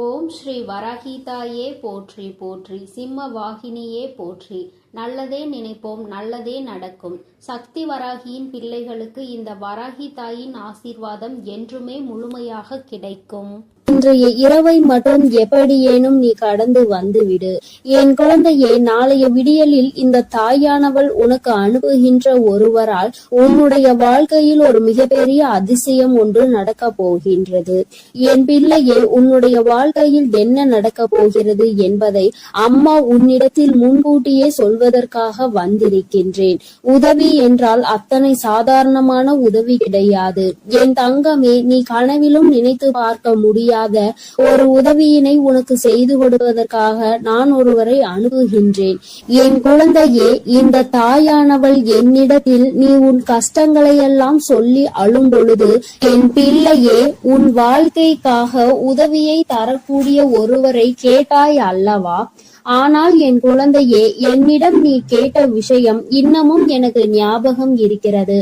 ஓம் ஸ்ரீ வராகிதாயே போற்றி போற்றி, சிம்ம வாகினியே போற்றி. நல்லதே நினைப்போம், நல்லதே நடக்கும். சக்தி வராகியின் பிள்ளைகளுக்கு இந்த வராகி தாயின் ஆசீர்வாதம் என்றுமே முழுமையாக கிடைக்கும். இன்றைய இரவை மட்டும் எப்படியேனும் நீ கடந்து வந்துவிடு. என் குழந்தையே, நாளைய விடியலில் இந்த தாயானவள் உனக்கு அனுப்புகின்ற ஒருவரால் உன்னுடைய வாழ்க்கையில் ஒரு மிகப்பெரிய அதிசயம் ஒன்று நடக்க போகின்றது. என் பிள்ளையே, உன்னுடைய வாழ்க்கையில் என்ன நடக்க போகிறது என்பதை அம்மா உன்னிடத்தில் முன்கூட்டியே சொல்வதற்காக வந்திருக்கின்றேன். உதவி என்றால் அத்தனை சாதாரணமான உதவி கிடையாது. என் தங்கமே, நீ கனவிலும் நினைத்து பார்க்க முடியாது ஒரு உதவியினை உனக்கு செய்து கொடுப்பதற்காக நான் ஒருவரை அனுப்புகின்றேன். என் குழந்தையே, இந்த தாயானவள் என்னிடத்தில் நீ உன் கஷ்டங்களை எல்லாம் சொல்லி அழும் பொழுது, என் பிள்ளையே, உன் வாழ்க்கைக்காக உதவியை தரக்கூடிய ஒருவரை கேட்டாய் அல்லவா? ஆனால் என் குழந்தையே, என்னிடம் நீ கேட்ட விஷயம் இன்னமும் எனக்கு ஞாபகம் இருக்கிறது.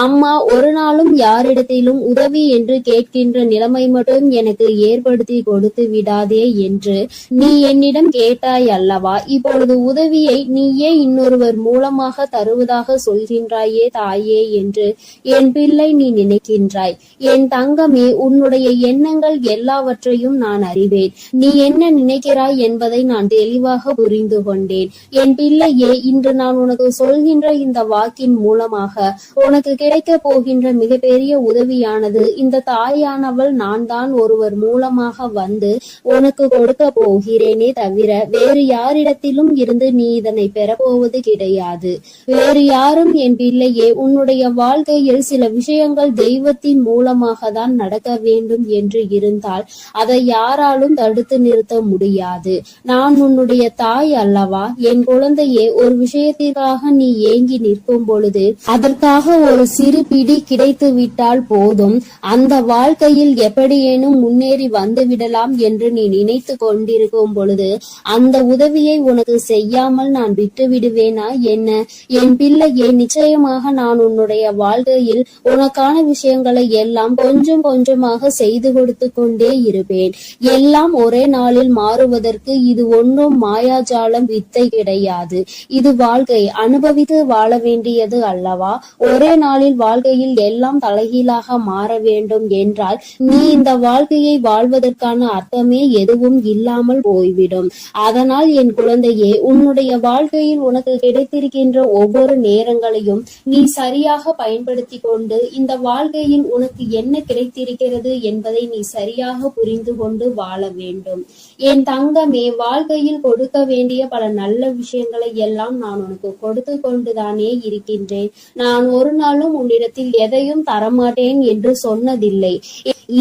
அம்மா ஒரு நாளும் யாரிடத்திலும் உதவி என்று கேட்கின்ற நிலைமை மட்டும் எனக்கு ஏற்படுத்தி கொடுத்து விடாதே என்று நீ என்னிடம் கேட்டாய் அல்லவா? இப்பொழுது உதவியை நீயே இன்னொருவர் மூலமாக தருவதாக சொல்கின்றாயே தாயே என்று என் பிள்ளை நீ நினைக்கின்றாய். என் தங்கமே, உன்னுடைய எண்ணங்கள் எல்லாவற்றையும் நான் அறிவேன். நீ என்ன நினைக்கிறாய் என்பதை நான் தெளிவாக புரிந்து கொண்டேன். என் பிள்ளையே, இன்று நான் உனக்கு சொல்கின்ற இந்த வாக்கின் மூலமாக உனக்கு கிடைக்க போகின்ற மிகப்பெரிய உதவியானது இந்த தாயானவள் நான் தான் ஒருவர் மூலமாக வந்து உனக்கு கொடுக்க போகிறேனே தவிர வேறு யாரிடத்திலும் இருந்து நீ இதனை பெறப்போவது கிடையாது. வேறு யாரும் என் பிள்ளையே, உன்னுடைய வாழ்க்கையில் சில விஷயங்கள் தெய்வத்தின் மூலமாக தான் நடக்க வேண்டும் என்று இருந்தால் அதை யாராலும் தடுத்து நிறுத்த முடியாது. நான் உன்னுடைய தாய் அல்லவா? என் குழந்தையே, ஒரு விஷயத்திற்காக நீ ஏங்கி நிற்கும் பொழுது அதற்காக ஒரு சிறு பிடி கிடைத்து விட்டால் போதும், அந்த வாழ்க்கையில் எப்படியேனும் முன்னேறி வந்து விடலாம் என்று நீ நினைத்து கொண்டிருக்கும் பொழுது அந்த உதவியை உனக்கு செய்யாமல் நான் விட்டு விடுவேனா என்ன? என் பிள்ளையே, நிச்சயமாக நான் உன்னுடைய வாழ்க்கையில் உனக்கான விஷயங்களை எல்லாம் கொஞ்சம் கொஞ்சமாக செய்து கொடுத்து கொண்டே இருப்பேன். எல்லாம் ஒரே நாளில் மாறுவதற்கு இது ஒன்றும் மாயாஜாலம் வித்தை கிடையாது. இது வாழ்க்கை, அனுபவித்து வாழ வேண்டியது அல்லவா? ஒரே நாளில் வாழ்க்கையில் எல்லாம் தலைகீழாக மாற வேண்டும் என்றால் நீ இந்த வாழ்க்கையை வாழ்வதற்கான அர்த்தமே எதுவும் இல்லாமல் போய்விடும். அதனால் என் குழந்தையே, உன்னுடைய வாழ்க்கையில் உனக்கு கிடைத்திருக்கின்ற ஒவ்வொரு நேரங்களையும் நீ சரியாக பயன்படுத்தி கொண்டு இந்த வாழ்க்கையில் உனக்கு என்ன கிடைத்திருக்கிறது என்பதை நீ சரியாக புரிந்து கொண்டு வாழ வேண்டும். என் தங்கமே, வாழ்க்கையில் கொடுக்க வேண்டிய பல நல்ல விஷயங்களை எல்லாம் நான் உனக்கு கொடுத்து கொண்டுதானே இருக்கின்றேன். நான் ஒரு நாளும் உன்னிடத்தில் எதையும் தரமாட்டேன் என்று சொன்னதில்லை.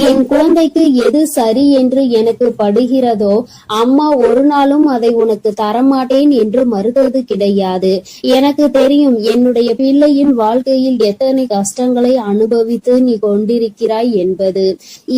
என் குழந்தைக்கு எது சரி என்று எனக்கு படுகிறதோ அம்மா ஒரு நாளும் அதை உனக்கு தரமாட்டேன் என்று மறுத்தது கிடையாது. எனக்கு தெரியும் என்னுடைய பிள்ளையின் வாழ்க்கையில் எத்தனை கஷ்டங்களை அனுபவித்து நீ கொண்டிருக்கிறாய் என்பது.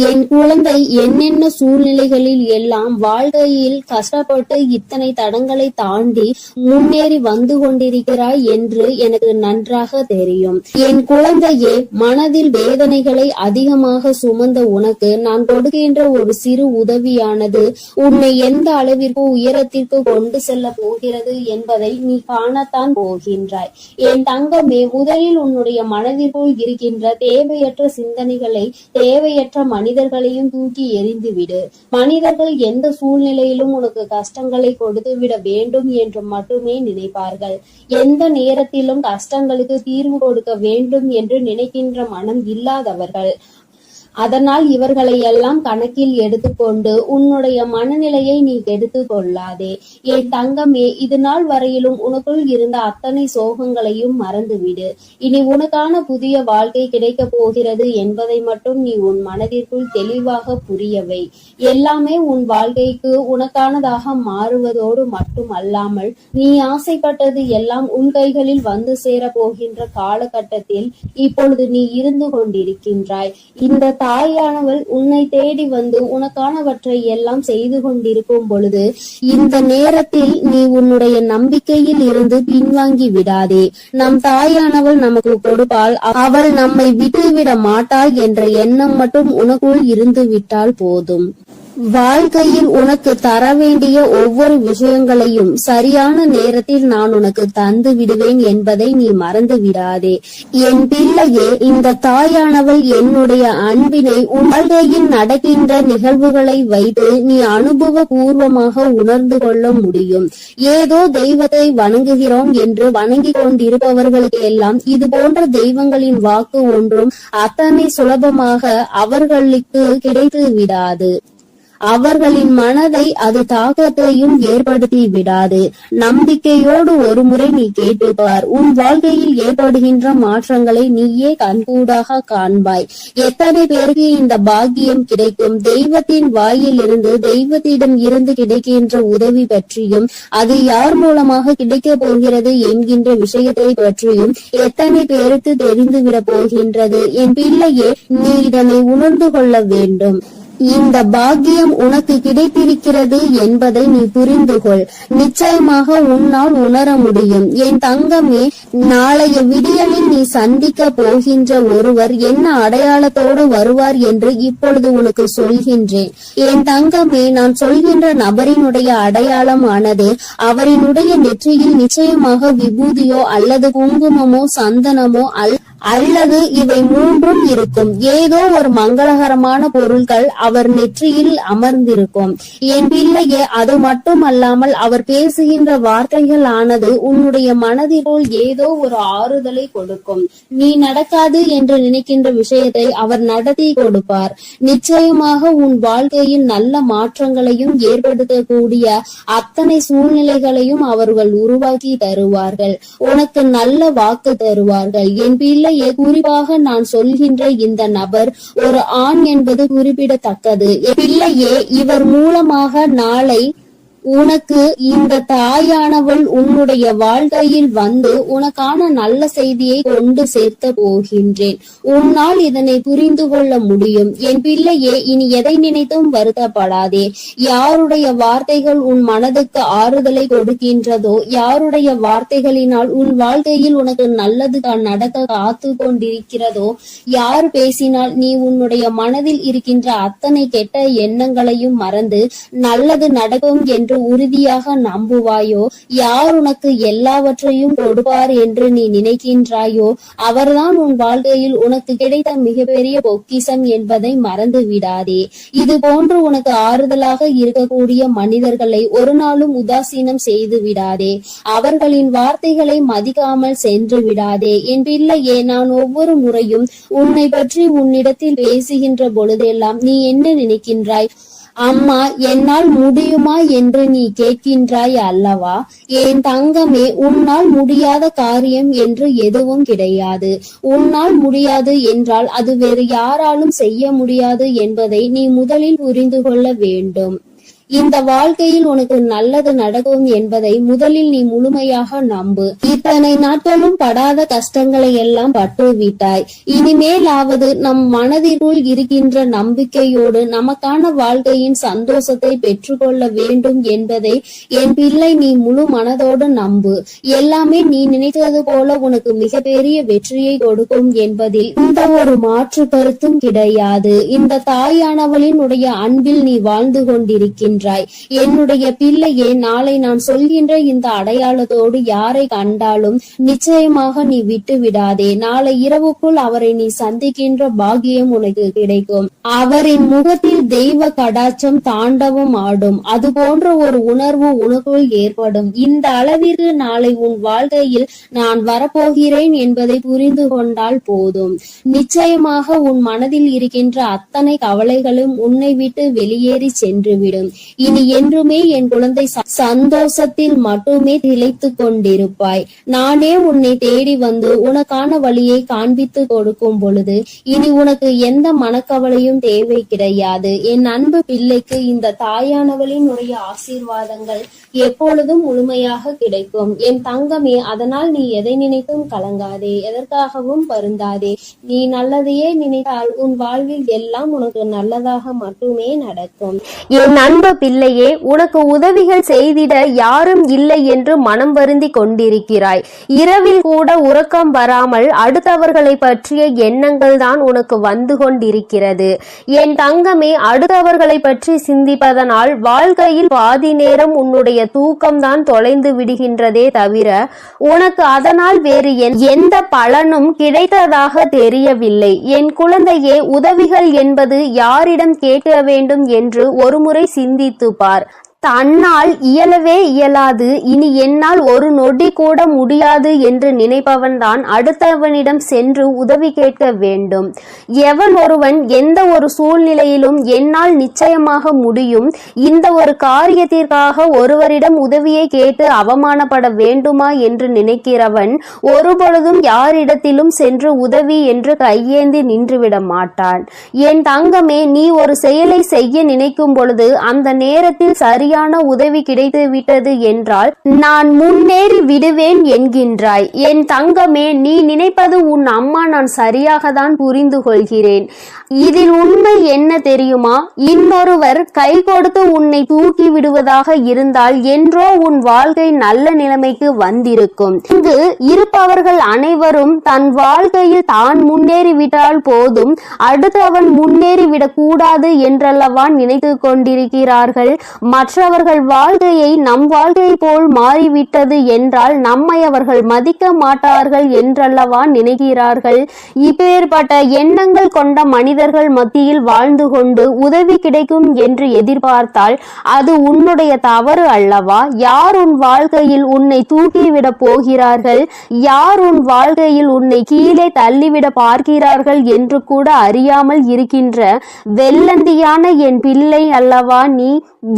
என் குழந்தை என்னென்ன சூழ்நிலைகளில் எல்லாம் வாழ்க்கையில் கஷ்டப்பட்டு இத்தனை தடங்களை தாண்டி முன்னேறி வந்து கொண்டிருக்கிறாய் என்று எனக்கு நன்றாக தெரியும். என் குழந்தையே, மனதில் வேதனைகளை அதிகமாக சுமந்த உனக்கு நான் கொடுக்கின்ற ஒரு சிறு உதவியானது உன்னை எந்த அளவிற்கு உயரத்திற்கு கொண்டு செல்ல போகிறது என்பதை நீ காணத்தான் போகின்றாய். என் தங்கமே, முதலில் உன்னுடைய மனதிற்குள் இருக்கின்ற தேவையற்ற சிந்தனைகளை, தேவையற்ற மனிதர்களையும் தூக்கி எறிந்துவிடு. மனிதர்கள் எந்த சூழ்நிலையிலும் உனக்கு கஷ்டங்களை கொடுத்து விட வேண்டும் என்று மட்டுமே நினைப்பார்கள். எந்த நேரத்திலும் கஷ்டங்களுக்கு தீர்வு கொடுக்க வேண்டும் என்று நினைக்கின்ற மனம் இல்லாதவர்கள். அதனால் இவர்களை எல்லாம் கணக்கில் எடுத்துக்கொண்டு உன்னுடைய மனநிலையை நீ கெடுத்து கொள்ளாதே. என் தங்கமே, இது நாள் வரையிலும் உனக்குள் இருந்த அத்தனை சோகங்களையும் மறந்துவிடு. இனி உனக்கான புதிய வாழ்க்கை கிடைக்க போகிறது என்பதை மட்டும் நீ உன் மனதிற்குள் தெளிவாக புரியவை. எல்லாமே உன் வாழ்க்கைக்கு உனக்கானதாக மாறுவதோடு மட்டும் அல்லாமல் நீ ஆசைப்பட்டது எல்லாம் உன் கைகளில் வந்து சேர போகின்ற காலகட்டத்தில் இப்பொழுது நீ இருந்து கொண்டிருக்கின்றாய். இந்த தாயானவள் உன்னை தேடி வந்து உனக்கானவற்றை எல்லாம் செய்து கொண்டிருக்கும் பொழுது இந்த நேரத்தில் நீ உன்னுடைய நம்பிக்கையில் இருந்து பின்வாங்கி விடாதே. நம் தாயானவள் நமக்கு கொடுப்பாள், அவள் நம்மை விட்டுவிட மாட்டாள் என்ற எண்ணம் மட்டும் உனக்குள் இருந்து விட்டால் போதும். வாழ்க்கையில் உனக்கு தர வேண்டிய ஒவ்வொரு விஷயங்களையும் சரியான நேரத்தில் நான் உனக்கு தந்து விடுவேன் என்பதை நீ மறந்து விடாதே. என் பிள்ளையே, இந்த தாயானவள் என்னுடைய அன்பினை உன் வாழ்க்கையில் நடக்கின்ற நிகழ்வுகளை வைத்து நீ அனுபவ பூர்வமாக உணர்ந்து கொள்ள முடியும். ஏதோ தெய்வத்தை வணங்குகிறோம் என்று வணங்கிக் கொண்டிருப்பவர்களுக்கு எல்லாம் இது போன்ற தெய்வங்களின் வாக்கு ஒன்றும் அத்தனை சுலபமாக அவர்களுக்கு கிடைத்து விடாது. அவர்களின் மனதை அது தாக்கத்தையும் ஏற்படுத்தி விடாது. நம்பிக்கையோடு ஒரு முறை நீ கேட்டுப்பார். உன் வாழ்க்கையில் ஏற்படுகின்ற மாற்றங்களை நீயே கண்கூடாக காண்பாய். எத்தனை பேருக்கு இந்த பாக்கியம் கிடைக்கும்? தெய்வத்தின் வாயில் இருந்து, தெய்வத்திடம் இருந்து கிடைக்கின்ற உதவி பற்றியும், அது யார் மூலமாக கிடைக்க போகிறது என்கின்ற விஷயத்தை பற்றியும் எத்தனை பேருக்கு தெரிந்துவிட போகின்றது? என் பிள்ளையே, நீ இதனை உணர்ந்து கொள்ள வேண்டும். இந்த பாக்கியம் உனக்கு கிடைத்திருக்கிறது என்பதை நீ புரிந்து கொள். நிச்சயமாக உன்னால் உணர முடியும். என் தங்கமே, நாளைய விடியலில் நீ சந்திக்க போகின்ற ஒருவர் என்ன அடையாளத்தோடு வருவார் என்று இப்பொழுது உனக்கு சொல்கின்றேன். என் தங்கமே, நான் சொல்கின்ற நபரினுடைய அடையாளமானது அவரினுடைய நெற்றியில் நிச்சயமாக விபூதியோ அல்லது குங்குமமோ சந்தனமோ அல்லது இவை மூன்றும் இருக்கும். ஏதோ ஒரு மங்களகரமான பொருட்கள் அவர் நெற்றியில் அமர்ந்திருக்கும். என் பிள்ளையே, அது மட்டுமல்லாமல் அவர் பேசுகின்ற வார்த்தைகள் ஆனது உன்னுடைய மனதிற்குள் ஏதோ ஒரு ஆறுதலை கொடுக்கும். நீ நடக்காது என்று நினைக்கின்ற விஷயத்தை அவர் நடத்தி கொடுப்பார். நிச்சயமாக உன் வாழ்க்கையில் நல்ல மாற்றங்களையும் ஏற்படுத்தக்கூடிய அத்தனை சூழ்நிலைகளையும் அவர்கள் உருவாக்கி தருவார்கள். உனக்கு நல்ல வாக்கு தருவார்கள். என் பிள்ளை, குறிப்பாக நான் சொல்கின்ற இந்த நபர் ஒரு ஆண் என்பது குறிப்பிடத்தக்கது. பிள்ளையே, இவர் மூலமாக நாளை உனக்கு இந்த தாயானவள் உன்னுடைய வாழ்க்கையில் வந்து உனக்கான நல்ல செய்தியை கொண்டு சேர்த்த போகின்றேன். உன்னால் இதனை புரிந்து கொள்ள முடியும். என் பிள்ளையே, இனி எதை நினைத்தும் வருத்தப்படாதே. யாருடைய வார்த்தைகள் உன் மனதுக்கு ஆறுதலை கொடுக்கின்றதோ, யாருடைய வார்த்தைகளினால் உன் வாழ்க்கையில் உனக்கு நல்லது நடக்க காத்து கொண்டிருக்கிறதோ, யார் பேசினால் நீ உன்னுடைய மனதில் இருக்கின்ற அத்தனை கெட்ட எண்ணங்களையும் மறந்து நல்லது நடக்கும் என்று உறுதியாக நம்புவாயோ, யார் உனக்கு எல்லாவற்றையும் கொடுப்பார் என்று நீ நினைக்கின்றாயோ, அவர்தான் உன் வாழ்க்கையில் உனக்கு கிடைத்த மிகப்பெரிய பொக்கிஷம் என்பதை மறந்து விடாதே. இது போன்று உனக்கு ஆறுதலாக இருக்கக்கூடிய மனிதர்களை ஒரு நாளும் உதாசீனம் செய்து விடாதே. அவர்களின் வார்த்தைகளை மதிக்காமல் சென்று விடாதே. என் பிள்ளையே, நான் ஒவ்வொரு முறையும் உன்னை பற்றி உன்னிடத்தில் பேசுகின்ற பொழுதெல்லாம் நீ என்ன நினைக்கின்றாய்? அம்மா, என்னால் முடியுமா என்று நீ கேட்கின்றாய் அல்லவா? என் தங்கமே, உன்னால் முடியாத காரியம் என்று எதுவும் கிடையாது. உன்னால் முடியாது என்றால் அது வேறு யாராலும் செய்ய முடியாது என்பதை நீ முதலில் புரிந்து கொள்ள வேண்டும். இந்த வாழ்க்கையில் உனக்கு நல்லது நடக்கும் என்பதை முதலில் நீ முழுமையாக நம்பு. இத்தனை நாட்களும் படாத கஷ்டங்களை எல்லாம் பட்டுவிட்டாய். இனிமேலாவது நம் மனதிற்குள் இருக்கின்ற நம்பிக்கையோடு நமக்கான வாழ்க்கையின் சந்தோஷத்தை பெற்றுக்கொள்ள வேண்டும் என்பதை என் பிள்ளை நீ முழு மனதோடு நம்பு. எல்லாமே நீ நினைத்தது போல உனக்கு மிகப்பெரிய வெற்றியை கொடுக்கும் என்பதில் இந்த ஒரு மாற்று கருத்தும் கிடையாது. இந்த தாயானவளின் உடைய அன்பில் நீ வாழ்ந்து கொண்டிருக்கின்ற என்னுடைய பிள்ளையே, நாளை நான் சொல்கின்ற இந்த அடையாளத்தோடு யாரை கண்டாலும் நிச்சயமாக நீ விட்டு விடாதே. நாளை இரவுக்குள் அவரை நீ சந்திக்கின்ற பாக்கியம் உனக்கு கிடைக்கும். அவரின் முகத்தில் தெய்வ கடாட்சம் தாண்டவம் ஆடும். அது போன்ற ஒரு உணர்வு உனக்குள் ஏற்படும். இந்த அளவிற்கு நாளை உன் வாழ்க்கையில் நான் வரப்போகிறேன் என்பதை புரிந்து கொண்டால் போதும். நிச்சயமாக உன் மனதில் இருக்கின்ற அத்தனை கவலைகளும் உன்னை விட்டு வெளியேறி சென்றுவிடும். இனி என்றுமே என் குழந்தை சந்தோஷத்தில் மட்டுமே திளைத்து கொண்டிருப்பாய். நானே உன்னை தேடி வந்து உனக்கான வழியை காண்பித்து கொடுக்கும் பொழுது இனி உனக்கு எந்த மனக்கவலையும் தேவை கிடையாது. என் அன்பு பிள்ளைக்கு இந்த தாயானவளின் உடைய ஆசீர்வாதங்கள் எப்பொழுதும் முழுமையாக கிடைக்கும். என் தங்கமே, அதனால் நீ எதை நினைத்தும் கலங்காதே, எதற்காகவும் வருந்தாதே. நீ நல்லதையே நினைத்தால் உன் வாழ்வில் எல்லாம் உனக்கு நல்லதாக மட்டுமே நடக்கும். என் அன்பு பிள்ளையே, உனக்கு உதவிகள் செய்திட யாரும் இல்லை என்று மனம் வருந்தி கொண்டிருக்கிறாய். இரவில் கூட உறக்கம் வராமல் அடுத்தவர்களை பற்றிய எண்ணங்கள் தான் உனக்கு வந்து கொண்டிருக்கிறது. என் தங்கமே, அடுத்தவர்களை பற்றி சிந்திப்பதனால் வாழ்க்கையில் பாதி நேரம் உன்னுடைய தூக்கம்தான் தொலைந்து விடுகின்றதே தவிர உனக்கு அதனால் வேறு எந்த பலனும் கிடைத்ததாக தெரியவில்லை. என் குழந்தையே, உதவிகள் என்பது யாரிடம் கேட்க வேண்டும் என்று ஒருமுறை சிந்தித்து பார். தன்னால் இயலவே இயலாது, இனி என்னால் ஒரு நொடி கூட முடியாது என்று நினைப்பவன் தான் அடுத்தவனிடம் சென்று உதவி கேட்க வேண்டும். எவன் ஒருவன் எந்த ஒரு சூழ்நிலையிலும் என்னால் நிச்சயமாக முடியும், இந்த ஒரு காரியத்திற்காக ஒருவரிடம் உதவியை கேட்டு அவமானப்பட வேண்டுமா என்று நினைக்கிறவன் ஒருபொழுதும் யாரிடத்திலும் சென்று உதவி என்று கையேந்தி நின்றுவிட மாட்டான். என் தங்கமே, நீ ஒரு செயலை செய்ய நினைக்கும் பொழுது அந்த நேரத்தில் சரியான உதவி கிடைத்து விட்டது என்றால் நான் முன்னேறி விடுவேன் என்கின்றாய். என் தங்கமே, நீ நினைப்பது உன் அம்மா நான் சரியாக தான் புரிந்து கொள்கிறேன். இதில் உண்மை என்ன தெரியுமா? இன்னொருவர் கை கொடுத்து உன்னை தூக்கி விடுவதாக இருந்தால் என்றோ உன் வாழ்க்கை நல்ல நிலைமைக்கு வந்திருக்கும். இங்கு இருப்பவர்கள் அனைவரும் தன் வாழ்க்கையில் தான் முன்னேறிவிட்டால் போதும், அடுத்தவன் முன்னேறிவிடக் கூடாது என்றல்லவா நினைத்து கொண்டிருக்கிறார்கள். மற்றவர்கள் வாழ்க்கையை நம் வாழ்க்கை போல் மாறிவிட்டது என்றால் நம்மை அவர்கள் மதிக்க மாட்டார்கள் என்றல்லவா நினைக்கிறார்கள். இப்பேற்பட்ட எண்ணங்கள் கொண்ட மனிதர்கள் மத்தியில் வாழ்ந்து கொண்டு உதவி கிடைக்கும் என்று எதிர்பார்த்தால் அது உன்னுடைய தவறு அல்லவா? யார் உன் வாழ்க்கையில் உன்னை தூக்கிவிட போகிறார்கள், யார் உன் வாழ்க்கையில் உன்னை கீழே தள்ளிவிட பார்க்கிறார்கள் என்று கூட அறியாமல் இருக்கின்ற வெள்ளந்தியான என் பிள்ளை அல்லவா நீ.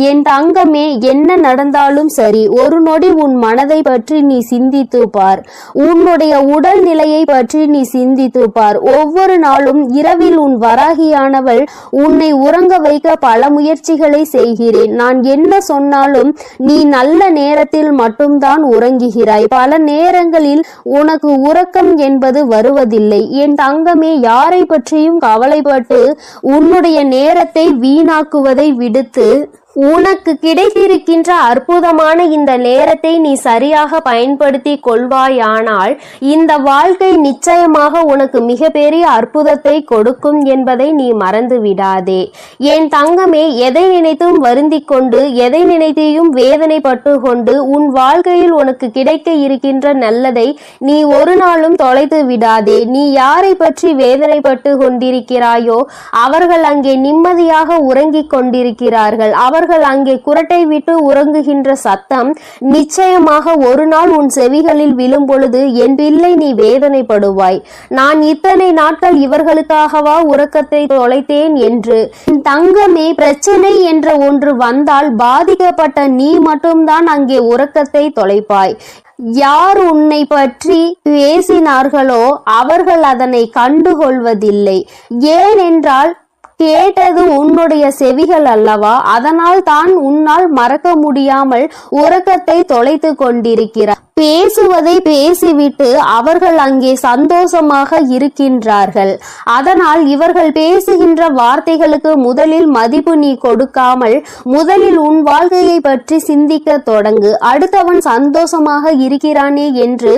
என் தங்கமே, என்ன நடந்தாலும் சரி, ஒரு நொடி உன் மனதை பற்றி நீ சிந்தித்து பார். உன்னுடைய உடல் நிலையை பற்றி நீ சிந்தித்து பார். ஒவ்வொரு நாளும் இரவில் உன் வராகியானவள் உன்னை உறங்க வைக்க பல முயற்சிகளை செய்கிறேன். நான் என்ன சொன்னாலும் நீ நல்ல நேரத்தில் மட்டும்தான் உறங்குகிறாய். பல நேரங்களில் உனக்கு உறக்கம் என்பது வருவதில்லை. என் தங்கமே, யாரை பற்றியும் கவலைப்பட்டு உன்னுடைய நேரத்தை வீணாக்குவதை விடுத்து உனக்கு கிடைத்திருக்கின்ற அற்புதமான இந்த நேரத்தை நீ சரியாக பயன்படுத்தி கொள்வாயானால் இந்த வாழ்க்கை நிச்சயமாக உனக்கு மிகப்பெரிய அற்புதத்தை கொடுக்கும் என்பதை நீ மறந்து விடாதே. என் தங்கமே, எதை நினைத்தும் வருந்திக் கொண்டு எதை நினைத்தையும் வேதனைப்பட்டு கொண்டு உன் வாழ்க்கையில் உனக்கு கிடைக்க இருக்கின்ற நல்லதை நீ ஒரு நாளும் தொலைத்து விடாதே. நீ யாரை பற்றி வேதனைப்பட்டு கொண்டிருக்கிறாயோ அவர்கள் அங்கே நிம்மதியாக உறங்கிக் கொண்டிருக்கிறார்கள். அவர்கள் அங்கே குரட்டை விட்டு உறங்குகின்ற சத்தம் நிச்சயமாக ஒரு நாள் உன் செவிகளில் விழும் பொழுது என் பிள்ளை நீ வேதனைப்படுவாய். நான் இத்தனை நாட்கள் இவர்களுக்காகவா உறக்கத்தை தொலைத்தேன் என்று. தங்கமே, பிரச்சனை என்ற ஒன்று வந்தால் பாதிக்கப்பட்ட நீ மட்டும்தான் அங்கே உறக்கத்தை தொலைப்பாய். யார் உன்னை பற்றி பேசினார்களோ அவர்கள் அதனை கண்டுகொள்வதில்லை. ஏனென்றால் கேட்டது உன்னுடைய செவிகள் அல்லவா? அதனால் தான் உன்னால் மறக்க முடியாமல் உறக்கத்தை தொலைத்து கொண்டிருக்கிறார். பேசுவதை பேசிவிட்டு அவர்கள் அங்கே சந்தோஷமாக இருக்கின்றார்கள். அதனால் இவர்கள் பேசுகின்ற வார்த்தைகளுக்கு முதலில் மதிப்பு நீ கொடுக்காமல் முதலில் உன் வாழ்க்கையை பற்றி சிந்திக்க தொடங்கு. அடுத்தவன் சந்தோஷமாக இருக்கிறானே என்று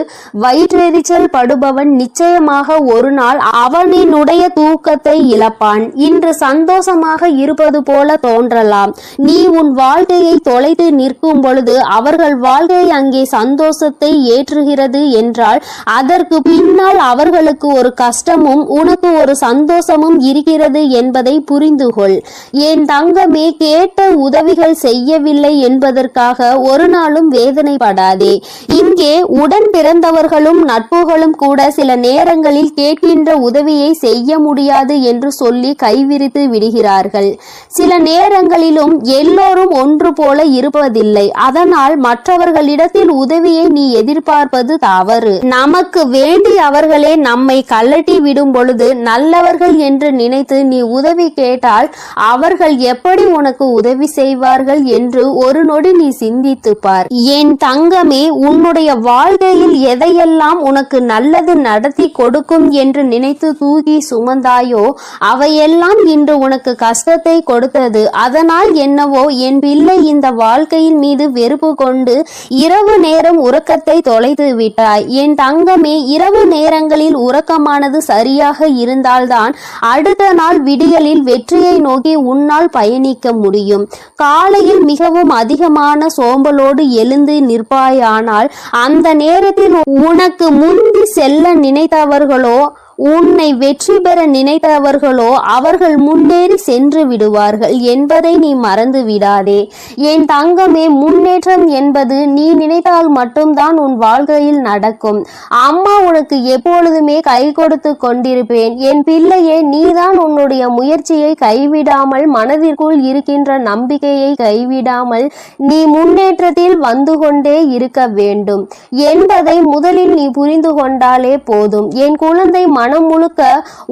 வயிற்றெரிச்சல் படுபவன் நிச்சயமாக ஒரு நாள் அவனினுடைய தூக்கத்தை இழப்பான். இன்று சந்தோஷமாக இருப்பது போல தோன்றலாம். நீ உன் வாழ்க்கையை தொலைத்து நிற்கும் பொழுது அவர்கள் வாழ்க்கை அங்கே சந்தோஷ ஏற்றுகிறது என்றால் அதற்கு பின்னால் அவர்களுக்கு ஒரு கஷ்டமும் உனக்கு ஒரு சந்தோஷமும் இருக்கிறது என்பதை புரிந்து கொள். என் தங்கமே, கேட்ட உதவிகள் செய்யவில்லை என்பதற்காக ஒரு நாளும் வேதனைப்படாதே. இங்கே உடன் பிறந்தவர்களும் நட்புகளும் கூட சில நேரங்களில் கேட்கின்ற உதவியை செய்ய முடியாது என்று சொல்லி கைவிரித்து விடுகிறார்கள். சில நேரங்களிலும் எல்லோரும் ஒன்று போல இருப்பதில்லை. அதனால் மற்றவர்களிடத்தில் உதவியை நீ நீ எதிர்பார்ப்பது தவறு. நமக்கு வேண்டி அவர்களே நம்மை கழட்டி விடும் பொழுது நல்லவர்கள் என்று நினைத்து நீ உதவி கேட்டால் அவர்கள் எப்படி உனக்கு உதவி செய்வார்கள் என்று ஒரு நொடி நீ சிந்தித்து பார். என் தங்கமே, உன்னுடைய வாழ்க்கையில் எதையெல்லாம் உனக்கு நல்லது நடத்தி கொடுக்கும் என்று நினைத்து தூக்கி சுமந்தாயோ அவையெல்லாம் இன்று உனக்கு கஷ்டத்தை கொடுத்தது. அதனால் என்னவோ என் பிள்ளை இந்த வாழ்க்கையின் மீது வெறுப்பு கொண்டு இரவு நேரம் உறக்கத்தை தொலைத்து விட்டாய். என் தங்கமே, இரவு நேரங்களில் உறக்கமானது சரியாக இருந்தால்தான் அடுத்த நாள் விடியலில் வெற்றியை நோக்கி உன்னால் பயணிக்க முடியும். காலையில் மிகவும் அதிகமான சோம்பலோடு எழுந்து நிற்பாயானால் அந்த நேரத்தில் உனக்கு முந்தி செல்ல நினைத்தவர்களோ உன்னை வெற்றி பெற நினைத்தவர்களோ அவர்கள் முன்னேறி சென்று விடுவார்கள் என்பதை நீ மறந்து விடாதே. என் தங்கமே, முன்னேற்றம் என்பது நீ நினைத்தால் மட்டும்தான் உன் வாழ்க்கையில் நடக்கும். அம்மா உனக்கு எப்பொழுதுமே கை கொடுத்து கொண்டிருப்பேன். என் பிள்ளையே, நீதான் உன்னுடைய முயற்சியை கைவிடாமல், மனதிற்குள் இருக்கின்ற நம்பிக்கையை கைவிடாமல் நீ முன்னேற்றத்தில் வந்து கொண்டே இருக்க வேண்டும் என்பதை முதலில் நீ புரிந்து கொண்டாலே போதும். என் குழந்தை, மனம் முழுக்க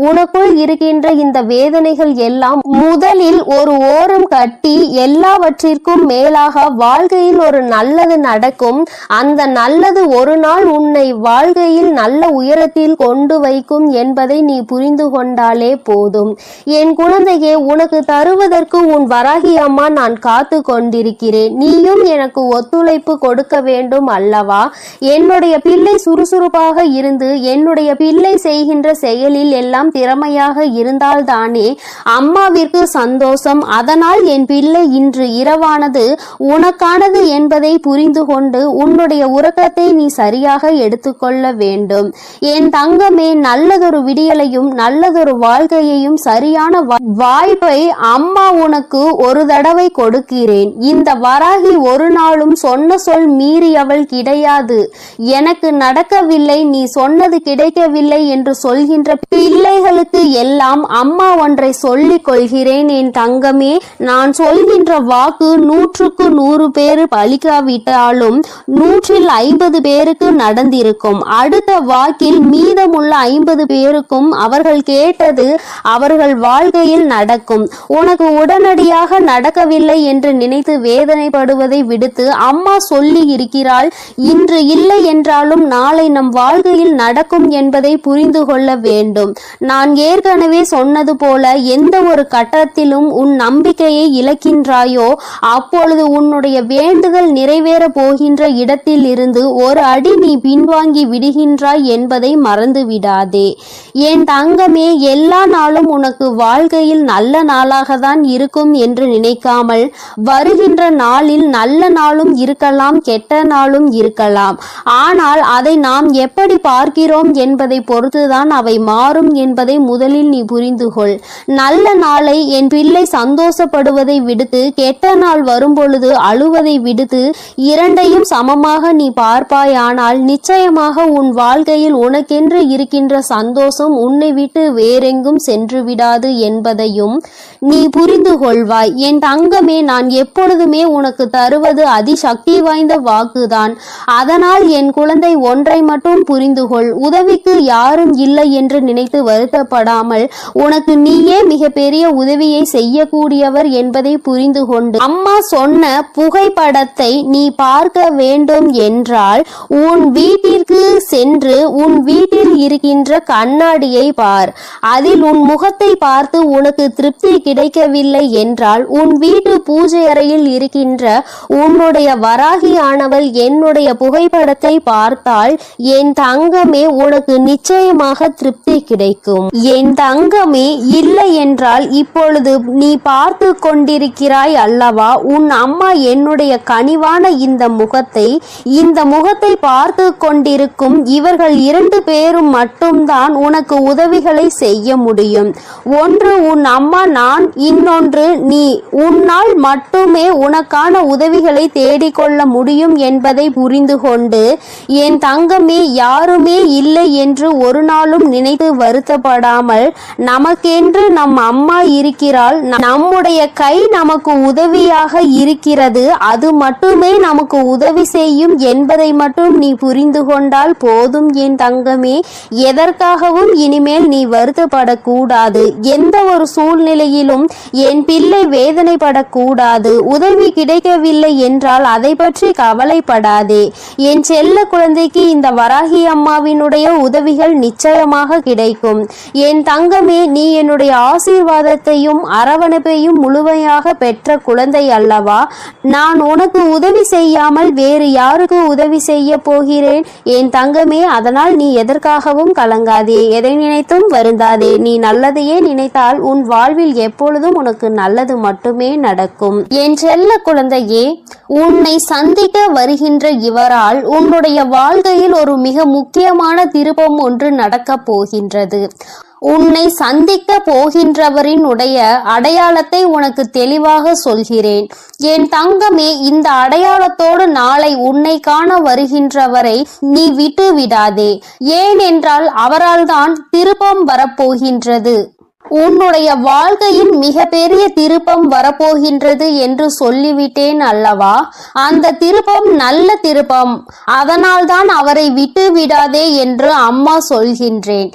உனக்குள் இருக்கின்ற இந்த வேதனைகள் எல்லாம் முதலில் ஒரு ஓரம் கட்டி எல்லாவற்றிற்கும் மேலாக வாழ்க்கையில் ஒரு நல்லது நடக்கும். அந்த நல்லது ஒரு நாள் உன்னை வாழ்க்கையில் நல்ல உயரத்தில் கொண்டு வைக்கும் என்பதை நீ புரிந்து கொண்டாலே போதும். என் குழந்தையே, உனக்கு தருவதற்கு உன் வராகி அம்மா நான் காத்து கொண்டிருக்கிறேன். நீயும் எனக்கு ஒத்துழைப்பு கொடுக்க வேண்டும் அல்லவா? என்னுடைய பிள்ளை சுறுசுறுப்பாக இருந்து என்னுடைய பிள்ளை செய்கின்ற செயலில் எல்லாம் திறமையாக இருந்தால்தானே அம்மாவிற்கு சந்தோஷம். அதனால் என் பிள்ளை இன்று இரவானது உனக்கானது என்பதை புரிந்து கொண்டு உன்னுடைய உறக்கத்தை நீ சரியாக எடுத்துக்கொள்ள வேண்டும். என் தங்கமே, நல்லதொரு விடியலையும் நல்லதொரு வாழ்க்கையையும் சரியான வாய்ப்பை அம்மா உனக்கு ஒரு தடவை கொடுக்கிறேன். இந்த வராகி ஒரு நாளும் சொன்ன சொல் மீறியவள் கிடையாது. எனக்கு நடக்கவில்லை, நீ சொன்னது கிடைக்கவில்லை என்று சொல்கின்ற பிள்ளைகளுக்கு எல்லாம் அம்மா ஒன்றை சொல்லிக் கொள்கிறேன். என் தங்கமே, நான் சொல்கின்ற வாக்கு 100க்கு 100 பேர் பலிக்காவிட்டாலும் 150 பேருக்கு நடந்திருக்கும். அடுத்த வாக்கில் மீதமுள்ள 50 பேருக்கும் அவர்கள் கேட்டது அவர்கள் வாழ்க்கையில் நடக்கும். உனக்கு உடனடியாக நடக்கவில்லை என்று நினைத்து வேதனைப்படுவதை விடுத்து அம்மா சொல்லி இருக்கிறாள். இன்று இல்லை என்றாலும் நாளை நம் வாழ்க்கையில் நடக்கும் என்பதை புரிந்து கொள்ள வேண்டும். நான் ஏற்கனவே சொன்னது போல எந்த ஒரு கட்டத்திலும் உன் நம்பிக்கையை இழக்கின்றாயோ அப்பொழுது உன்னுடைய வேண்டுதல் நிறைவேற போகின்ற இடத்தில் இருந்து ஒரு அடி நீ பின்வாங்கி விடுகின்றாய் என்பதை மறந்து விடாதே. என் தங்கமே, எல்லா நாளும் உனக்கு வாழ்க்கையில் நல்ல நாளாக தான் இருக்கும் என்று நினைக்காமல் வருகின்ற நாளில் நல்ல நாளும் இருக்கலாம், கெட்ட நாளும் இருக்கலாம். ஆனால் அதை நாம் எப்படி பார்க்கிறோம் என்பதை பொறுத்துதான் அவை மாறும் என்பதை முதலில் நீ புரிந்து கொள். நல்ல நாளை என் பிள்ளை சந்தோஷப்படுவதை விடுத்து கெட்ட நாள் வரும்பொழுது அழுவதை விடுத்து இரண்டையும் சமமாக நீ பார்ப்பாயானால் நிச்சயமாக உன் வாழ்க்கையில் உனக்கென்று இருக்கின்ற சந்தோஷம் உன்னை விட்டு வேறெங்கும் சென்று விடாது என்பதையும் நீ புரிந்து கொள்வாய். என் தங்கமே, நான் எப்பொழுதுமே உனக்கு தருவது அதிசக்தி வாய்ந்த வாக்குதான். அதனால் என் குழந்தை, ஒன்றை மட்டும் புரிந்து கொள். உதவிக்கு யாரும் இல்லை என்று நினைத்து வருத்தப்படாமல் உனக்கு நீயே மிகப்பெரிய உதவியை செய்யக்கூடியவர் என்பதை புரிந்து கொண்டு அம்மா சொன்ன புகைப்படத்தை நீ பார்க்க வேண்டும் என்றால் உன் வீட்டிற்கு சென்று உன் வீட்டில் இருக்கின்ற கண்ணாடியை பார். அதில் உன் முகத்தை பார்த்து உனக்கு திருப்தி கிடைக்கவில்லை என்றால் உன் வீட்டு பூஜை அறையில் இருக்கின்ற உன்னுடைய வராகியானவள் என்னுடைய புகைப்படத்தை பார்த்தால் என் தங்கமே உனக்கு நிச்சயமாக திருப்தி கிடைக்கும். என் தங்கமே, இல்லை என்றால் இப்பொழுது நீ பார்த்து கொண்டிருக்கிறாய் அல்லவா, உன் அம்மா என்னுடைய கனிவான இந்த முகத்தை பார்த்து கொண்டிருக்கும் இவர்கள் 2 பேரும் மட்டும்தான் உனக்கு உதவிகளை செய்ய முடியும். ஒன்று உன் அம்மா நான், இன்னொன்று நீ. உன்னால் மட்டுமே உனக்கான உதவிகளை தேடிக்கொள்ள முடியும் என்பதை புரிந்து கொண்டு என் தங்கமே, யாருமே இல்லை என்று ஒரு நாளும் மட்டும் நினைத்து வருத்தப்படாமல், நமக்கென்று நம் அம்மா இருக்கிறாள், நம்முடைய கை நமக்கு உதவியாக இருக்கிறது, அது மட்டுமே நமக்கு உதவி செய்யும் என்பதை மட்டும் நீ புரிந்து கொண்டால் போதும் என் தங்கமே. எதற்காகவும் இனிமேல் நீ வருத்தப்படக்கூடாது. எந்த ஒரு சூழ்நிலையிலும் என் பிள்ளை வேதனைப்படக்கூடாது. உதவி கிடைக்கவில்லை என்றால் அதை பற்றி கவலைப்படாதே. என் செல்ல குழந்தைக்கு இந்த வராகி அம்மாவினுடைய உதவிகள் நிச்சயமாக கிடைக்கும். என் தங்கமே, நீ என்னுடைய ஆசீர்வாதத்தையும் அரவணைப்பையும் முழுமையாக பெற்ற குழந்தை அல்லவா? நான் உனக்கு உதவி செய்யாமல் வேறு யாருக்கு உதவி செய்ய போகிறேன் என் தங்கமே? அதனால் நீ எதற்காகவும் கலங்காதே, எதை நினைத்தும் வருந்தாதே. நீ நல்லதையே நினைத்தால் உன் வாழ்வில் எப்பொழுதும் உனக்கு நல்லது மட்டுமே நடக்கும். என் செல்ல குழந்தையே, உன்னை சந்திக்க வருகின்ற இவரால் உன்னுடைய வாழ்க்கையில் ஒரு மிக முக்கியமான திருப்பம் ஒன்று நடக்கப் போகின்றது. உன்னை சந்திக்க போகின்றவரினுடைய அடையாளத்தை உனக்கு தெளிவாக சொல்கிறேன் என் தங்கமே. இந்த அடையாளத்தோடு நாளை உன்னை காண வருகின்றவரை நீ விட்டு விடாதே. ஏனென்றால் அவரால் தான் திருப்பம் வரப்போகின்றது. உன்னுடைய வாழ்க்கையின் மிக பெரிய திருப்பம் வரப்போகின்றது என்று சொல்லிவிட்டேன் அல்லவா? அந்த திருப்பம் நல்ல திருப்பம். அதனால்தான் அவரை விட்டு விடாதே என்று அம்மா சொல்கின்றேன்.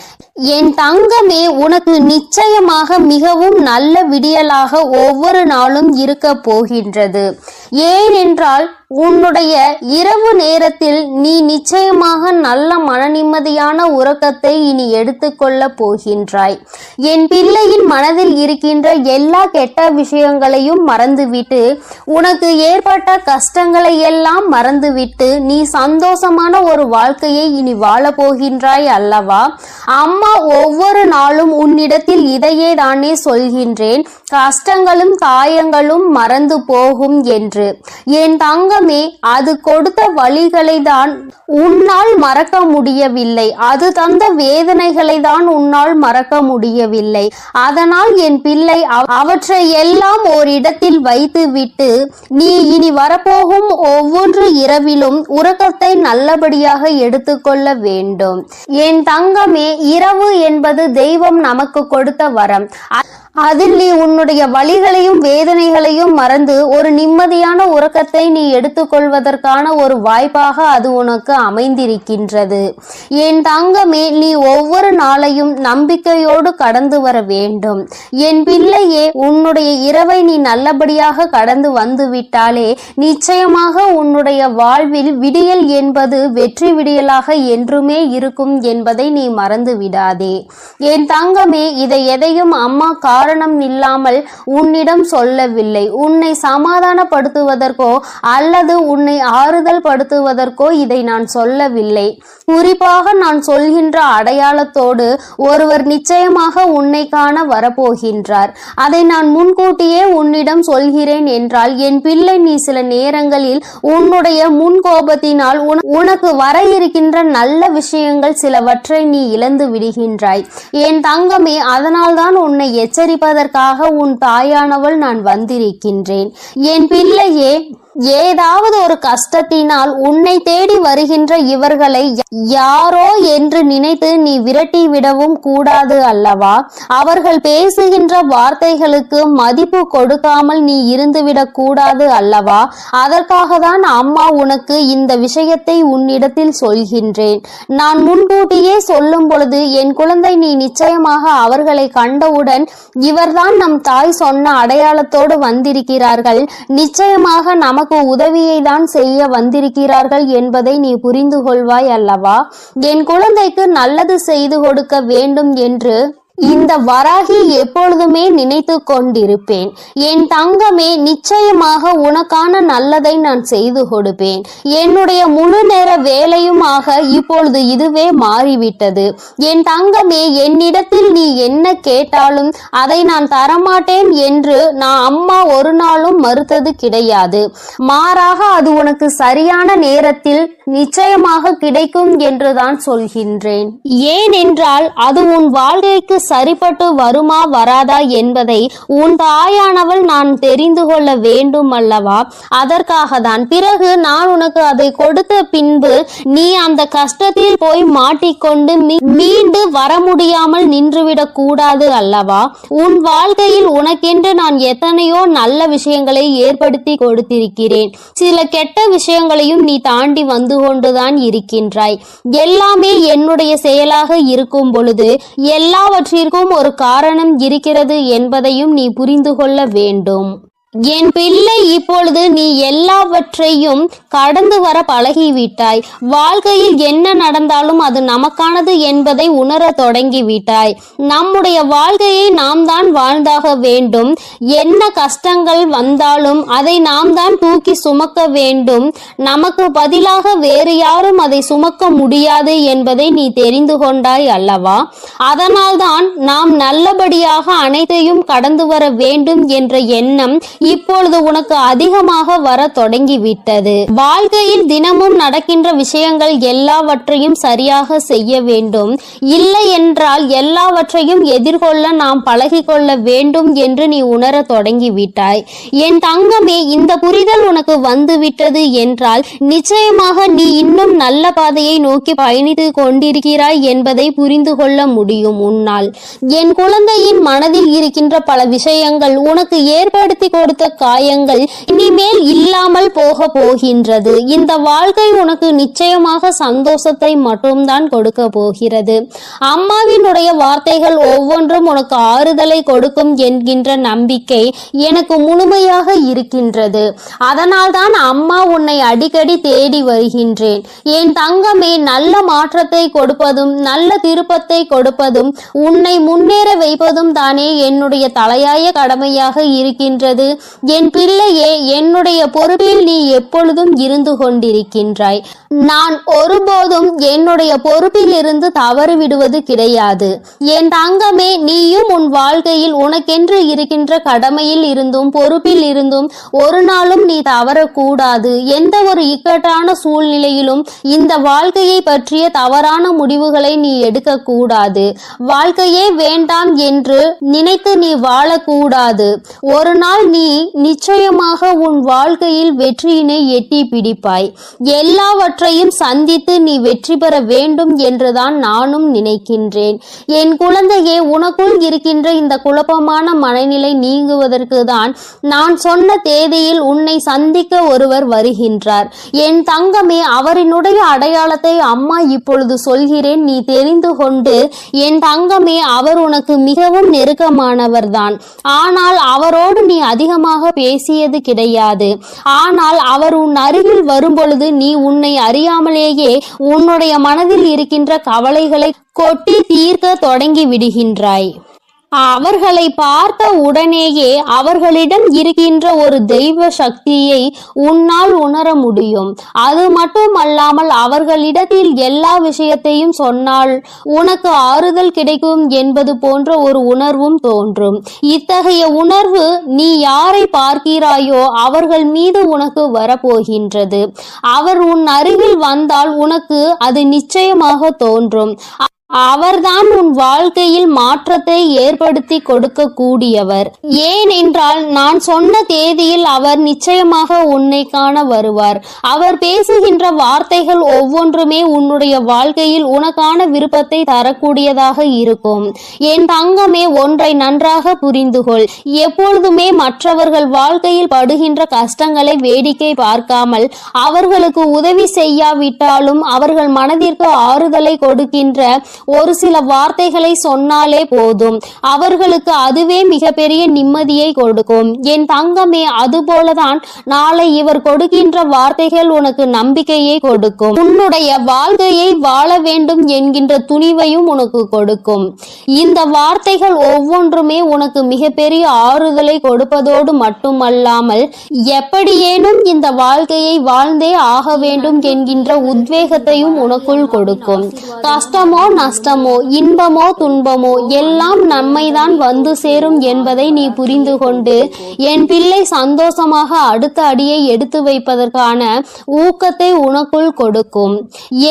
என் தங்கமே, உனக்கு நிச்சயமாக மிகவும் நல்ல விடியலாக ஒவ்வொரு நாளும் இருக்க போகின்றது. ஏனென்றால் உன்னுடைய இரவு நேரத்தில் நீ நிச்சயமாக நல்ல மனநிம்மதியான உறக்கத்தை இனி எடுத்துக்கொள்ள போகின்றாய். என் பிள்ளையின் மனதில் இருக்கின்ற எல்லா கெட்ட விஷயங்களையும் மறந்துவிட்டு, உனக்கு ஏற்பட்ட கஷ்டங்களை எல்லாம் மறந்துவிட்டு நீ சந்தோஷமான ஒரு வாழ்க்கையை இனி வாழ போகின்றாய் அல்லவா? அம்மா ஒவ்வொரு நாளும் உன்னிடத்தில் இதையே தானே சொல்கின்றேன், கஷ்டங்களும் காயங்களும் மறந்து போகும் என்று. என் தங்கமே, அது கொடுத்த வழிகளை தான் உன்னால் மறக்க முடியவில்லை. அது தந்த வேதனைகளை தான் உன்னால் மறக்க முடியவில்லை. அதனால் என் பிள்ளை அவற்றை எல்லாம் ஓரிடத்தில் வைத்துவிட்டு நீ இனி வரப்போகும் ஒவ்வொரு இரவிலும் உறக்கத்தை நல்லபடியாக எடுத்துக்கொள்ள வேண்டும். என் தங்கமே, இரவு என்பது தெய்வம் நமக்கு கொடுத்த வரம். அதில் நீ உன்னுடைய வலிகளையும் வேதனைகளையும் மறந்து ஒரு நிம்மதியான உறக்கத்தை நீ எடுத்துக்கொள்வதற்கான ஒரு வாய்ப்பாக அது உனக்கு அமைந்திருக்கின்றது. என் தங்கமே, நீ ஒவ்வொரு நாளையும் நம்பிக்கையோடு கடந்து வர வேண்டும். என் பிள்ளையே, உன்னுடைய இரவை நீ நல்லபடியாக கடந்து வந்து விட்டாலே நிச்சயமாக உன்னுடைய வாழ்வில் விடியல் என்பது வெற்றி விடியலாக என்றுமே இருக்கும் என்பதை நீ மறந்து விடாதே. என் தங்கமே, இதை எதையும் அம்மா காரணம் இல்லாமல் உன்னிடம் சொல்லவில்லை. உன்னை சமாதானப்படுத்துவதற்கோ அல்லது உன்னை ஆறுதல் படுத்துவதற்கோ இதை நான் சொல்லவில்லை. குறிப்பாக நான் சொல்கின்ற அடையாளத்தோடு ஒருவர் நிச்சயமாக உன்னை காண வரப்போகின்றார். அதை நான் முன்கூட்டியே உன்னிடம் சொல்கிறேன் என்றால் என் பிள்ளை, நீ சில நேரங்களில் உன்னுடைய முன்கோபத்தினால் உனக்கு வர இருக்கின்ற நல்ல விஷயங்கள் சிலவற்றை நீ இழந்து விடுகின்றாய். என் தங்கமே, அதனால்தான் உன்னை எச்சரிப்பதற்காக உன் தாயானவள் நான் வந்திருக்கின்றேன். என் பிள்ளையே, ஏதாவது ஒரு கஷ்டத்தினால் உன்னை தேடி வருகின்ற இவர்களை யாரோ என்று நினைத்து நீ விரட்டி விடவும் கூடாது அல்லவா? அவர்கள் பேசுகின்ற வார்த்தைகளுக்கு மதிப்பு கொடுக்காமல் நீ இருந்துவிடக் கூடாது அல்லவா? அதற்காக தான் அம்மா உனக்கு இந்த விஷயத்தை உன்னிடத்தில் சொல்கின்றேன். நான் முன்கூட்டியே சொல்லும் பொழுது என் குழந்தை, நீ நிச்சயமாக அவர்களை கண்டவுடன் இவர்தான் நம் தாய் சொன்ன அடையாளத்தோடு வந்திருக்கிறார்கள், நிச்சயமாக நமக்கு உதவியை தான் செய்ய வந்திருக்கிறார்கள் என்பதை நீ புரிந்து கொள்வாய் அல்லவா? என் குழந்தைக்கு நல்லது செய்து கொடுக்க வேண்டும் என்று இந்த வராகி எப்பொழுதுமே நினைத்து கொண்டிருப்பேன். என் தங்கமே, நிச்சயமாக உனக்கான நல்லதை நான் செய்து கொடுப்பேன். என்னுடைய முழு நேர வேலையுமாக இப்பொழுது இதுவே மாறிவிட்டது. என் தங்கமே, என்னிடத்தில் நீ என்ன கேட்டாலும் அதை நான் தரமாட்டேன் என்று நான் அம்மா ஒரு நாளும் மறுத்தது கிடையாது. மாறாக அது உனக்கு சரியான நேரத்தில் நிச்சயமாக கிடைக்கும் என்றுதான் சொல்கின்றேன். ஏனென்றால் அது உன் வாழ்க்கைக்கு சரிப்பட்டு வருமா வராதா என்பதை உன் தாயானவள் நான் தெரிந்து கொள்ள வேண்டும் அல்லவா? அதற்காக தான். பிறகு நான் உனக்கு அதை கொடுத்த பின்பு நீ அந்த கஷ்டத்தில் போய் மாட்டிக்கொண்டு மீண்டு வர முடியாமல் நின்றுவிடக் கூடாது அல்லவா? உன் வாழ்க்கையில் உனக்கென்று நான் எத்தனையோ நல்ல விஷயங்களை ஏற்படுத்தி கொடுத்திருக்கிறேன். சில கெட்ட விஷயங்களையும் நீ தாண்டி வந்து கொண்டுதான் இருக்கின்றாய். எல்லாமே என்னுடைய செயலாக இருக்கும் பொழுது எல்லாவற்றிற்கும் ஒரு காரணம் இருக்கிறது என்பதையும் நீ புரிந்து கொள்ள வேண்டும். என் பிள்ளை, இப்பொழுது நீ எல்லாவற்றையும் கடந்து வர பழகிவிட்டாய். வாழ்க்கையில் என்ன நடந்தாலும் அது நமக்கானது என்பதை உணர தொடங்கிவிட்டாய். நம்முடைய வாழ்க்கையை நாம் தான் வாழ்ந்தாக வேண்டும். என்ன கஷ்டங்கள் வந்தாலும் அதை நாம் தான் தூக்கி சுமக்க வேண்டும். நமக்கு பதிலாக வேறு யாரும் அதை சுமக்க முடியாது என்பதை நீ தெரிந்து கொண்டாய் அல்லவா? அதனால்தான் நாம் நல்லபடியாக அனைத்தையும் கடந்து வர வேண்டும் என்ற எண்ணம் இப்பொழுது உனக்கு அதிகமாக வர தொடங்கிவிட்டது. வாழ்க்கையில் தினமும் நடக்கின்ற விஷயங்கள் எல்லாவற்றையும் சரியாக செய்ய வேண்டும். இல்லை என்றால் எல்லாவற்றையும் எதிர்கொள்ள நாம் பழகிக்கொள்ள வேண்டும் என்று நீ உணர தொடங்கிவிட்டாய். என் தங்கமே, இந்த புரிதல் உனக்கு வந்துவிட்டது என்றால் நிச்சயமாக நீ இன்னும் நல்ல பாதையை நோக்கி பயணித்து கொண்டிருக்கிறாய் என்பதை புரிந்து கொள்ள முடியும் உன்னால். என் குழந்தையின் மனதில் இருக்கின்ற பல விஷயங்கள் உனக்கு ஏற்படுத்தி கொடுத்த காயங்கள் இனிமேல் இல்லாமல் போக போகின்றது. இந்த வாழ்க்கை உனக்கு நிச்சயமாக சந்தோஷத்தை மட்டும்தான் கொடுக்க போகிறது. அம்மாவினுடைய வார்த்தைகள் ஒவ்வொன்றும் உனக்கு ஆறுதலை கொடுக்கும் என்கின்ற நம்பிக்கை எனக்கு முழுமையாக இருக்கின்றது. அதனால்தான் அம்மா உன்னை அடிக்கடி தேடி வருகின்றேன். என் தங்கமே, நல்ல மாற்றத்தை கொடுப்பதும் நல்ல திருப்பத்தை கொடுப்பதும் உன்னை முன்னேற வைப்பதும் தானே என்னுடைய தலையாய கடமையாக இருக்கின்றது. என் பிள்ளையே, என்னுடைய பொறுப்பில் நீ எப்பொழுதும் இருந்து கொண்டிருக்கின்றாய். நான் ஒருபோதும் என்னுடைய பொறுப்பில் இருந்து தவறு விடுவது கிடையாது. என் தங்கமே, நீயும் உன் வாழ்க்கையில் உனக்கென்று இருக்கின்ற கடமையில் இருந்தும் பொறுப்பில் இருந்தும் ஒரு நாளும் நீ தவறக்கூடாது. எந்த ஒரு இக்கட்டான சூழ்நிலையிலும் இந்த வாழ்க்கையை பற்றிய தவறான முடிவுகளை நீ எடுக்கக்கூடாது. வாழ்க்கையே வேண்டாம் என்று நினைத்து நீ வாழக்கூடாது. ஒரு நாள் நீ நிச்சயமாக உன் வாழ்க்கையில் வெற்றியினை எட்டி பிடிப்பாய். எல்லாவற்றையும் சந்தித்து நீ வெற்றி பெற வேண்டும் என்றுதான் நானும் நினைக்கின்றேன். என் குழந்தையே, உனக்குள் இருக்கின்ற இந்த குழப்பமான மனநிலை நீங்குவதற்கு தான் நான் சொன்ன தேதியில் உன்னை சந்திக்க ஒருவர் வருகின்றார். என் தங்கமே, அவரினுடைய அடையாளத்தை அம்மா இப்பொழுது சொல்கிறேன், நீ தெரிந்து கொண்டு. என் தங்கமே, அவர் உனக்கு மிகவும் நெருக்கமானவர்தான். ஆனால் அவரோடு நீ அதிகமாக பேசியது கிடையாது. ஆனால் அவர் உன் அருகில் வரும்பொழுது நீ உன்னை அறியாமலேயே உன்னுடைய மனதில் இருக்கின்ற கவலைகளை கொட்டி தீர்க்க தொடங்கி விடுகின்றாய். அவர்களை பார்த்த உடனேயே அவர்களிடம் இருக்கின்ற ஒரு தெய்வ சக்தியை உன்னால் உணர முடியும். அது மட்டுமல்லாமல் அவர்களிடத்தில் எல்லா விஷயத்தையும் சொன்னால் உனக்கு ஆறுதல் கிடைக்கும் என்பது போன்ற ஒரு உணர்வும் தோன்றும். இத்தகைய உணர்வு நீ யாரை பார்க்கிறாயோ அவர்கள் மீது உனக்கு வரப்போகின்றது. அவர் உன் அருகில் வந்தால் உனக்கு அது நிச்சயமாக தோன்றும். அவர்தான் உன் வாழ்க்கையில் மாற்றத்தை ஏற்படுத்தி கொடுக்க கூடியவர். ஏனென்றால் நான் சொன்ன தேதியில் அவர் நிச்சயமாக உன்னை காண வருவார். அவர் பேசுகின்ற வார்த்தைகள் ஒவ்வொன்றுமே உன்னுடைய வாழ்க்கையில் உனக்கான விருப்பத்தை தரக்கூடியதாக இருக்கும். என் தங்கமே, ஒன்றை நன்றாக புரிந்துகொள். எப்பொழுதுமே மற்றவர்கள் வாழ்க்கையில் படுகின்ற கஷ்டங்களை வேடிக்கை பார்க்காமல் அவர்களுக்கு உதவி செய்யாவிட்டாலும் அவர்கள் மனதிற்கு ஆறுதலை கொடுக்கின்ற ஒரு சில வார்த்தைகளை சொன்னாலே போதும். அவர்களுக்கு அதுவே மிகப்பெரிய நிம்மதியை கொடுக்கும். என் தங்கமே, அதுபோலதான் நாளை இவர் கொடுக்கின்ற வார்த்தைகள் உனக்கு நம்பிக்கையை கொடுக்கும். உன்னுடைய வாழ்க்கையை வாழ வேண்டும் என்கின்ற துணிவையும் உனக்கு கொடுக்கும். இந்த வார்த்தைகள் ஒவ்வொன்றுமே உனக்கு மிகப்பெரிய ஆறுதலை கொடுப்பதோடு மட்டுமல்லாமல் எப்படியேனும் இந்த வாழ்க்கையை வாழ்ந்தே ஆக வேண்டும் என்கின்ற உத்வேகத்தையும் உனக்குள் கொடுக்கும். கஷ்டமோ நஷ்டமோ இன்பமோ துன்பமோ எல்லாம் நன்மைதான் வந்து சேரும் என்பதை நீ புரிந்து கொண்டு என் பிள்ளை சந்தோஷமாக அடுத்த அடியை எடுத்து வைப்பதற்கான ஊக்கத்தை உனக்குள் கொடுக்கும்.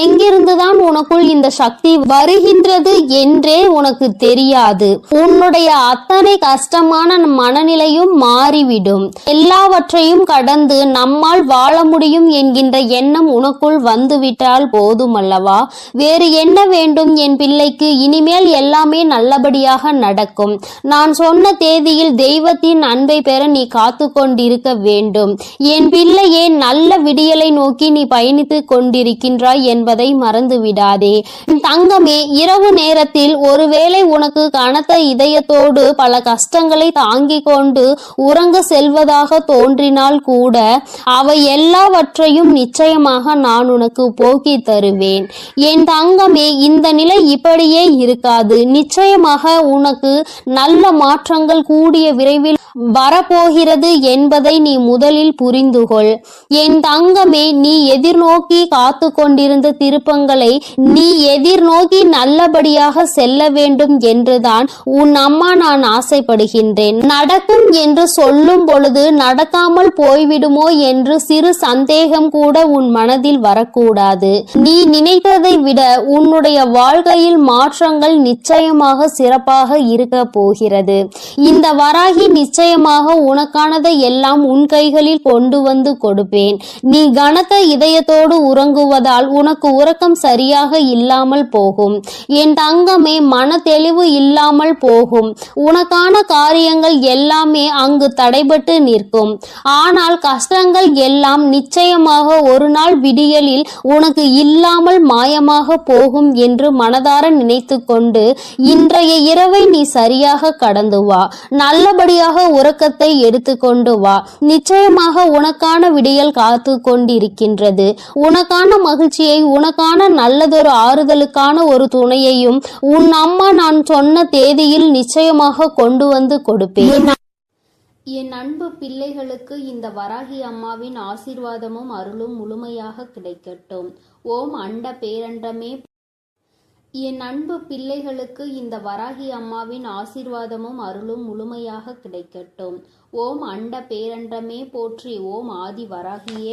எங்கிருந்துதான் உனக்குள் இந்த சக்தி வருகின்றது என்றே உனக்கு தெரியாது. உன்னுடைய அத்தனை கஷ்டமான மனநிலையும் மாறிவிடும். எல்லாவற்றையும் கடந்து நம்மால் வாழ முடியும் என்கின்ற எண்ணம் உனக்குள் வந்துவிட்டால் போதுமல்லவா? வேறு என்ன வேண்டும் என் பிள்ளைக்கு? இனிமேல் எல்லாமே நல்லபடியாக நடக்கும். நான் சொன்ன தேதியில் தெய்வத்தின் அன்பை பெற நீ காத்து கொண்டிருக்க வேண்டும். என் பிள்ளையே, நல்ல விடியலை நோக்கி நீ பயணித்துக் கொண்டிருக்கின்றாய் என்பதை மறந்து விடாதே. தங்கமே, இரவு நேரத்தில் ஒருவேளை உனக்கு கனத்த இதயத்தோடு பல கஷ்டங்களை தாங்கிக் கொண்டு உறங்க செல்வதாக தோன்றினால் கூட அவை எல்லாவற்றையும் நிச்சயமாக நான் உனக்கு போக்கி தருவேன். என் தங்கமே, இந்த நிலை இப்படியே இருக்காது. நிச்சயமாக உனக்கு நல்ல மாற்றங்கள் கூடிய விரைவில் வரப்போகிறது என்பதை நீ முதலில் புரிந்துகொள். என் தங்கமே, நீ எதிர்நோக்கி காத்து கொண்டிருந்த திருப்பங்களை நீ எதிர்நோக்கி நல்லபடியாக செல்ல வேண்டும் என்றுதான் உன் அம்மா நான் ஆசைப்படுகின்றேன். நடக்கும் என்று சொல்லும் பொழுது நடக்காமல் போய்விடுமோ என்று சிறு சந்தேகம் கூட உன் மனதில் வரக்கூடாது. நீ நினைத்ததை விட உன்னுடைய வாழ்க்கையில் மாற்றங்கள் நிச்சயமாக சிறப்பாக இருக்க போகிறது. இந்த வராகி நிச்சயமாக உனக்கானதை எல்லாம் உன் கைகளில் கொண்டு வந்து கொடுப்பேன். நீ கனத்த இதயத்தோடு உறங்குவதால் உனக்கு உறக்கம் சரியாக இல்லாமல் போகும். என் தங்கமே, மன தெளிவு இல்லாமல் போகும். உனக்கான காரியங்கள் எல்லாமே அங்கு தடைபட்டு நிற்கும். ஆனால் கஷ்டங்கள் எல்லாம் நிச்சயமாக ஒரு நாள் விடியலில் உனக்கு இல்லாமல் மாயமாக போகும் என்று மனதார நினைத்து கொண்டு இன்றைய இரவை நீ சரியாக கடந்து வா. நல்லபடியாக உறக்கத்தை எடுத்துக்கொண்டு வா. நிச்சயமாக உனக்கான விடியல் காத்து கொண்டிருக்கின்றது. உனக்கான மகிழ்ச்சியை, உனக்கான நல்லதொரு ஆறுதலுக்கான ஒரு துணையையும் உன் அம்மா நான் சொன்ன தேதியில் நிச்சயமாக கொண்டு வந்து கொடுப்பேன். என் அன்பு பிள்ளைகளுக்கு இந்த வராகி அம்மாவின் ஆசீர்வாதமும் அருளும் முழுமையாக கிடைக்கட்டும். ஓம் அண்ட பேரண்டமே. என் அன்பு பிள்ளைகளுக்கு இந்த வராகி அம்மாவின் ஆசீர்வாதமும் அருளும் முழுமையாக கிடைக்கட்டும். ஓம் அண்ட பேரண்டமே போற்றி. ஓம் ஆதி வராகியே